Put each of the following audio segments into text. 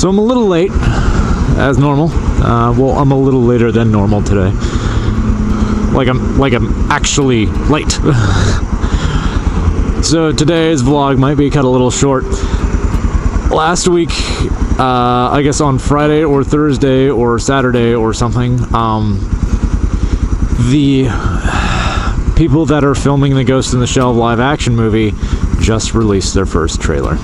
So I'm a little late, as normal. Well, I'm a little later than normal today. Like I'm actually late. So today's vlog might be cut a little short. Last week, I guess on Friday or Thursday or Saturday or something, the people that are filming the Ghost in the Shell live action movie just released their first trailer.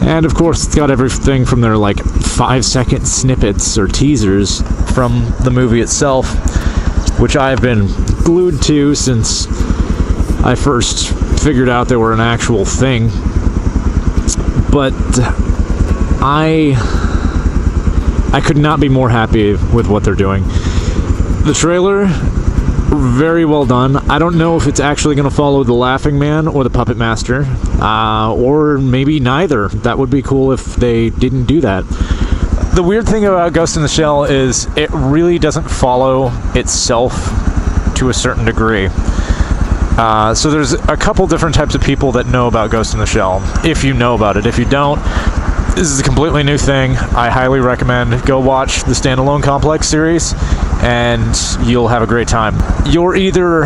And of course, it's got everything from their like 5-second snippets or teasers from the movie itself, which I've been glued to since I first figured out they were an actual thing. But I could not be more happy with what they're doing. The trailer, very well done. I don't know if it's actually going to follow the Laughing Man or the Puppet Master, or maybe neither. That would be cool if they didn't do that. The weird thing about Ghost in the Shell is it really doesn't follow itself to a certain degree. So there's a couple different types of people that know about Ghost in the Shell, if you know about it. If you don't, this is a completely new thing. I highly recommend go watch the Standalone Complex series, and you'll have a great time. You're either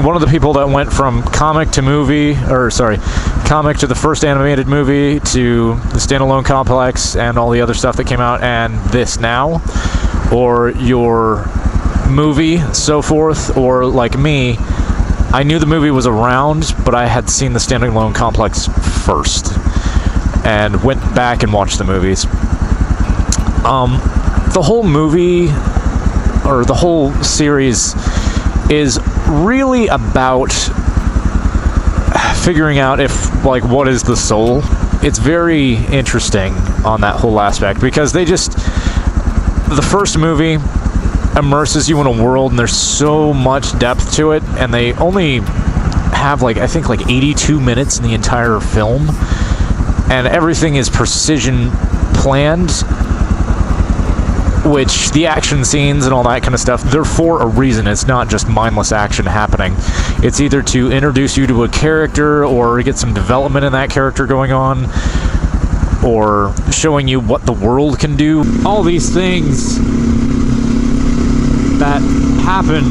one of the people that went from comic to the first animated movie to the Standalone Complex and all the other stuff that came out and this now, or your movie, so forth, or like me, I knew the movie was around, but I had seen the Standalone Complex first and went back and watched the movies. The whole movie, or the whole series, is really about figuring out what is the soul. It's very interesting on that whole aspect, because the first movie immerses you in a world, and there's so much depth to it, and they only have I think 82 minutes in the entire film, and everything is precision planned, which the action scenes and all that kind of stuff, they're for a reason. It's not just mindless action happening. It's either to introduce you to a character or get some development in that character going on, or showing you what the world can do. All these things that happen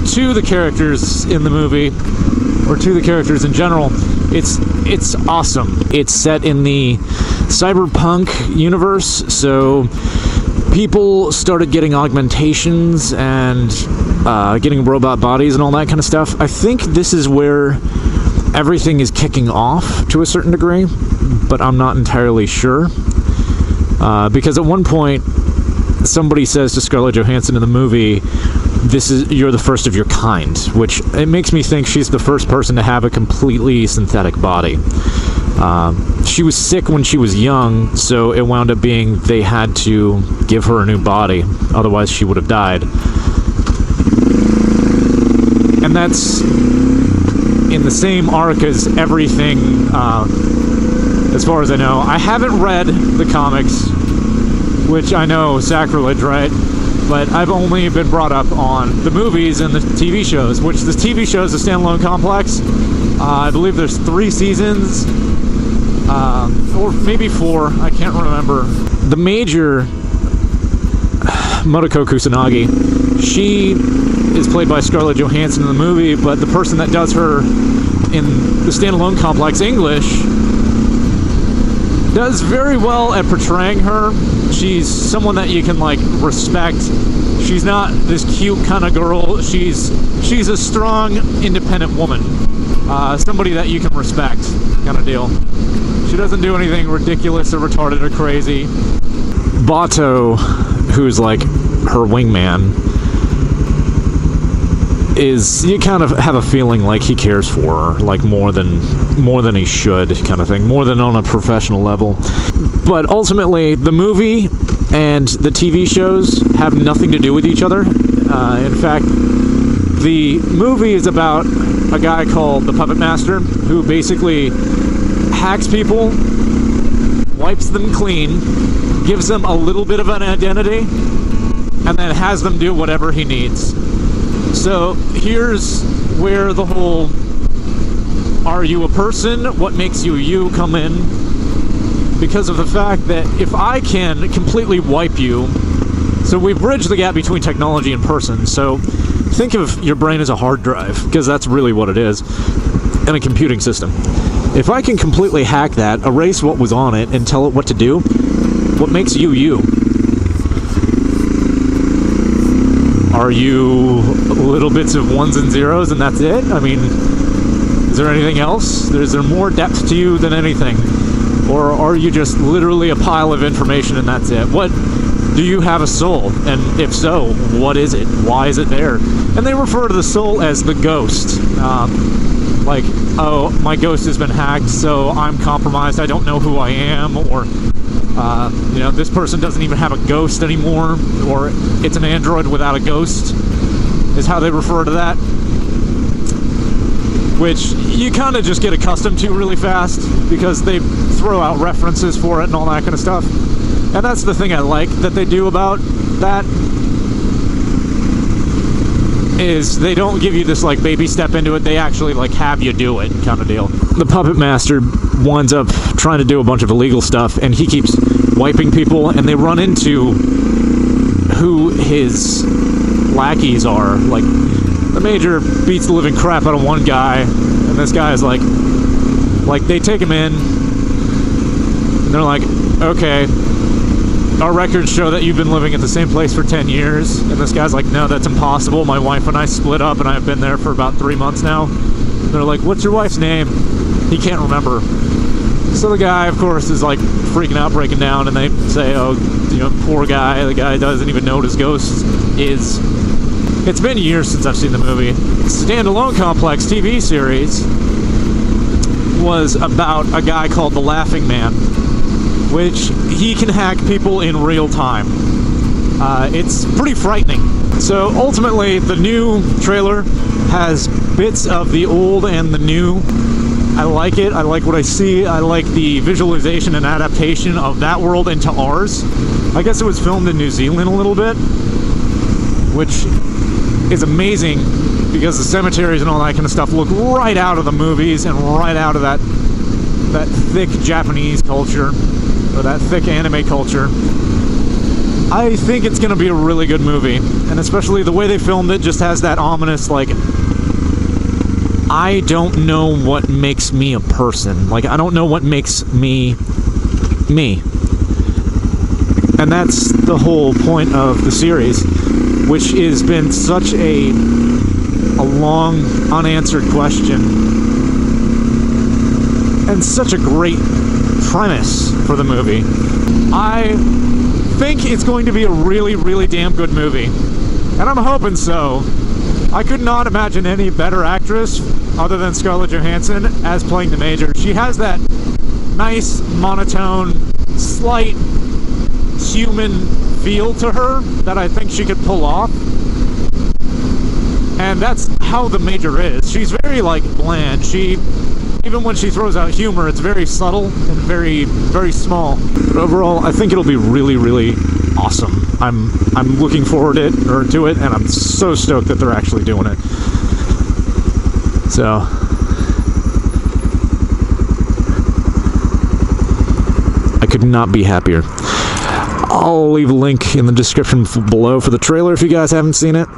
to the characters in the movie, or to the characters in general, it's awesome. It's set in the cyberpunk universe, so people started getting augmentations and getting robot bodies and all that kind of stuff. I think this is where everything is kicking off to a certain degree, but I'm not entirely sure, because at one point somebody says to Scarlett Johansson in the movie, you're the first of your kind, which it makes me think she's the first person to have a completely synthetic body. She was sick when she was young, so it wound up being they had to give her a new body, otherwise she would have died. And that's in the same arc as everything, as far as I know. I haven't read the comics, which I know, sacrilege, right? But I've only been brought up on the movies and the TV shows, which the TV show is a Standalone Complex. I believe there's 3 seasons, or maybe 4, I can't remember. The major, Motoko Kusanagi, she is played by Scarlett Johansson in the movie, but the person that does her in the Standalone Complex English does very well at portraying her. She's someone that you can respect. She's not this cute kind of girl. She's a strong, independent woman. Somebody that you can respect, kind of deal. She doesn't do anything ridiculous or retarded or crazy. Bato, who's her wingman, you kind of have a feeling like he cares for her, more than he should, kind of thing, more than on a professional level. But ultimately, the movie and the TV shows have nothing to do with each other. In fact, the movie is about a guy called the Puppet Master, who basically hacks people, wipes them clean, gives them a little bit of an identity, and then has them do whatever he needs. So here's where the whole "are you a person? What makes you you?" come in. because of the fact that if I can completely wipe you, so we bridge the gap between technology and person. So think of your brain as a hard drive, because that's really what it is, and a computing system. If I can completely hack that, erase what was on it, and tell it what to do, what makes you you? Are you little bits of ones and zeros and that's it? I mean, is there anything else? Is there more depth to you than anything? Or are you just literally a pile of information and that's it? What, do you have a soul? And if so, what is it? Why is it there? And they refer to the soul as the ghost. Like, oh, my ghost has been hacked, so I'm compromised, I don't know who I am, or this person doesn't even have a ghost anymore, or it's an android without a ghost, is how they refer to that. Which you kind of just get accustomed to really fast, because they throw out references for it and all that kind of stuff. And that's the thing I like that they do about that, is they don't give you this like baby step into it, they actually like have you do it kind of deal. The puppet master winds up trying to do a bunch of illegal stuff, and he keeps wiping people, and they run into who his lackeys are. Like, the major beats the living crap out of one guy, and this guy is like they take him in, and they're like, okay, our records show that you've been living at the same place for 10 years. And this guy's like, no, that's impossible. My wife and I split up, and I've been there for about 3 months now. And they're like, what's your wife's name? He can't remember. So the guy, of course, is like freaking out, breaking down, and they say, oh, poor guy. The guy doesn't even know what his ghost is. It's been years since I've seen the movie. Standalone Complex TV series was about a guy called the Laughing Man, which he can hack people in real time. It's pretty frightening. So ultimately, the new trailer has bits of the old and the new. I like it. I like what I see. I like the visualization and adaptation of that world into ours. I guess it was filmed in New Zealand a little bit, which is amazing, because the cemeteries and all that kind of stuff look right out of the movies and right out of that thick Japanese culture, or that thick anime culture. I think it's going to be a really good movie, and especially the way they filmed it just has that ominous, like, I don't know what makes me a person. Like, I don't know what makes me me. And that's the whole point of the series, which has been such a long unanswered question, and such a great premise for the movie. I think it's going to be a really, really damn good movie, and I'm hoping so. I could not imagine any better actress other than Scarlett Johansson as playing the Major. She has that nice, monotone, slight human feel to her that I think she could pull off. And that's how the Major is. She's very, like, bland. Even when she throws out humor, it's very subtle and very, very small. But overall, I think it'll be really, really awesome. I'm looking forward to it, and I'm so stoked that they're actually doing it. So I could not be happier. I'll leave a link in the description below for the trailer if you guys haven't seen it.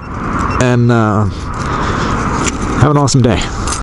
And have an awesome day.